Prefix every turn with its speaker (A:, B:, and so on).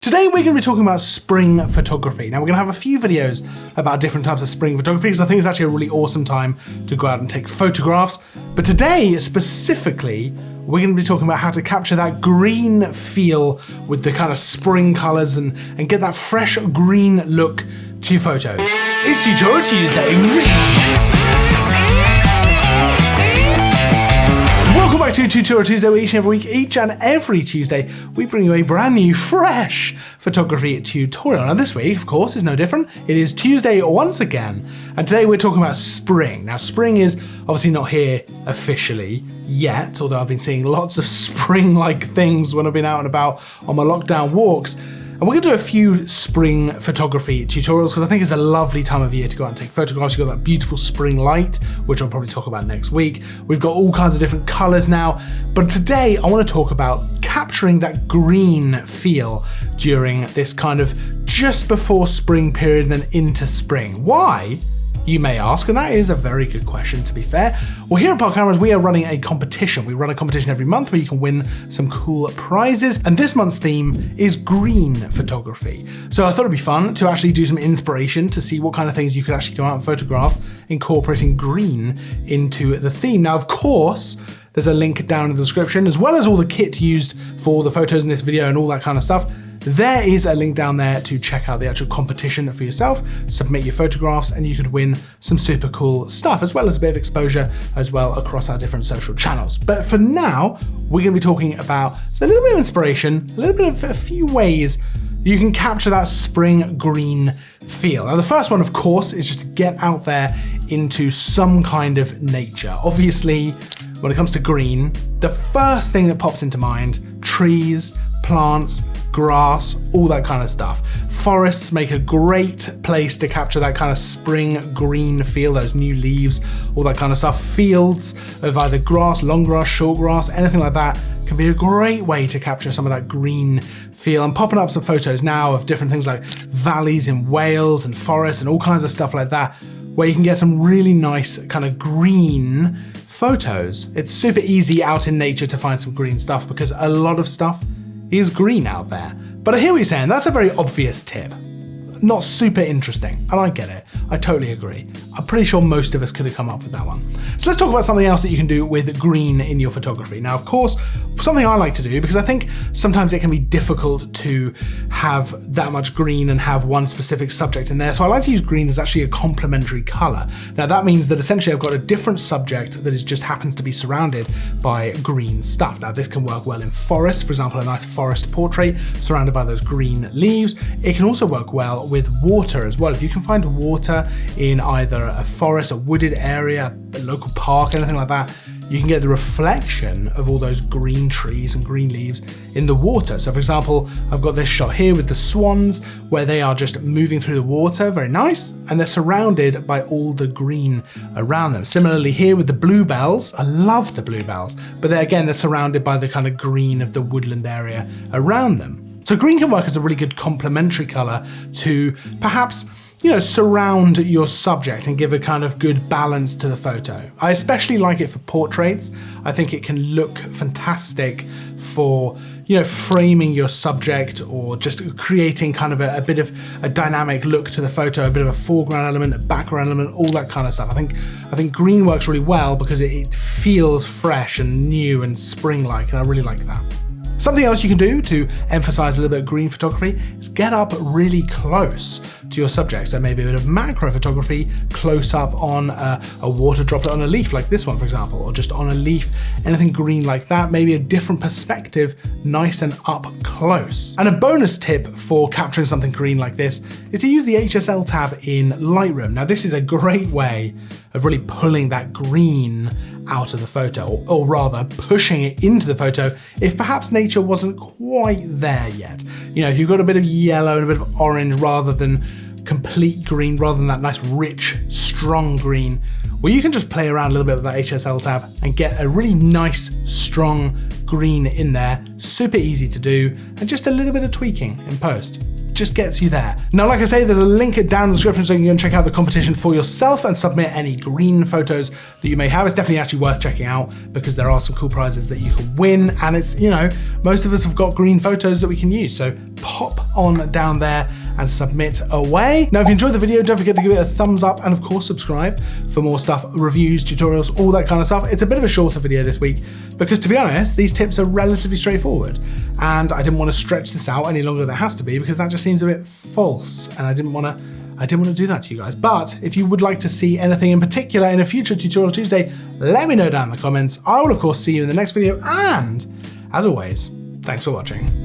A: Today we're going to be talking about spring photography. Now we're going to have a few videos about different types of spring photography because I think it's actually a really awesome time to go out and take photographs. But today specifically, we're going to be talking about how to capture that green feel with the kind of spring colors and get that fresh green look to your photos. It's Tutorial Tuesday. Welcome back to Tutorial Tuesday, where each and every Tuesday, we bring you a brand new, fresh photography tutorial. Now this week, of course, is no different. It is Tuesday once again, and today we're talking about spring. Now spring is obviously not here officially yet, although I've been seeing lots of spring-like things when I've been out and about on my lockdown walks. And we're going to do a few spring photography tutorials because I think it's a lovely time of year to go out and take photographs. You've got that beautiful spring light, which I'll probably talk about next week. We've got all kinds of different colors now, but today I want to talk about capturing that green feel during this kind of just before spring period and then into spring. Why? You may ask, and that is a very good question, to be fair. Well, here at Park Cameras, we are running a competition. We run a competition every month where you can win some cool prizes, and this month's theme is green photography. So I thought it'd be fun to actually do some inspiration to see what kind of things you could actually go out and photograph, incorporating green into the theme. Now, of course, there's a link down in the description, as well as all the kit used for the photos in this video and all that kind of stuff. There is a link down there to check out the actual competition for yourself, submit your photographs, and you could win some super cool stuff, as well as a bit of exposure as well across our different social channels. But for now, we're going to be talking about a little bit of inspiration, a little bit of a few ways you can capture that spring green feel. Now the first one, of course, is just to get out there into some kind of nature. Obviously, when it comes to green, the first thing that pops into mind, trees, plants, grass, all that kind of stuff. Forests make a great place to capture that kind of spring green feel, those new leaves, all that kind of stuff. Fields of either grass, long grass, short grass, anything like that can be a great way to capture some of that green feel. I'm popping up some photos now of different things like valleys in Wales and forests and all kinds of stuff like that, where you can get some really nice kind of green photos. It's super easy out in nature to find some green stuff because a lot of stuff is green out there. But I hear what you're saying, that's a very obvious tip. Not super interesting, and I get it. I totally agree. I'm pretty sure most of us could have come up with that one. So let's talk about something else that you can do with green in your photography. Now, of course, something I like to do, because I think sometimes it can be difficult to have that much green and have one specific subject in there. So I like to use green as actually a complementary color. Now that means that essentially I've got a different subject that just happens to be surrounded by green stuff. Now this can work well in forests, for example, a nice forest portrait surrounded by those green leaves. It can also work well with water as well. If you can find water in either a forest, a wooded area, a local park, anything like that, you can get the reflection of all those green trees and green leaves in the water. So for example, I've got this shot here with the swans where they are just moving through the water, very nice, and they're surrounded by all the green around them. Similarly here with the bluebells, I love the bluebells, but they're surrounded by the kind of green of the woodland area around them. So green can work as a really good complementary color to perhaps, surround your subject and give a kind of good balance to the photo. I especially like it for portraits. I think it can look fantastic for, framing your subject or just creating kind of a bit of a dynamic look to the photo, a bit of a foreground element, a background element, all that kind of stuff. I think green works really well because it feels fresh and new and spring-like, and I really like that. Something else you can do to emphasize a little bit of green photography is get up really close to your subject. So maybe a bit of macro photography close up on a water droplet on a leaf like this one, for example, or just on a leaf, anything green like that, maybe a different perspective, nice and up close. And a bonus tip for capturing something green like this is to use the HSL tab in Lightroom. Now this is a great way of really pulling that green out of the photo, or rather pushing it into the photo if perhaps nature wasn't quite there yet. If you've got a bit of yellow and a bit of orange rather than complete green, rather than that nice rich strong green, well, you can just play around a little bit with that HSL tab and get a really nice strong green in there. Super easy to do, and just a little bit of tweaking in post just gets you there. Now, like I say, there's a link down in the description so you can go and check out the competition for yourself and submit any green photos that you may have. It's definitely actually worth checking out because there are some cool prizes that you can win, and it's, most of us have got green photos that we can use, so pop on down there and submit away. Now, if you enjoyed the video, don't forget to give it a thumbs up and of course subscribe for more stuff, reviews, tutorials, all that kind of stuff. It's a bit of a shorter video this week because, to be honest, these tips are relatively straightforward and I didn't want to stretch this out any longer than it has to be because that just seems a bit false and I didn't want to do that to you guys. But if you would like to see anything in particular in a future Tutorial Tuesday, let me know down in the comments. I will of course see you in the next video, and as always, thanks for watching.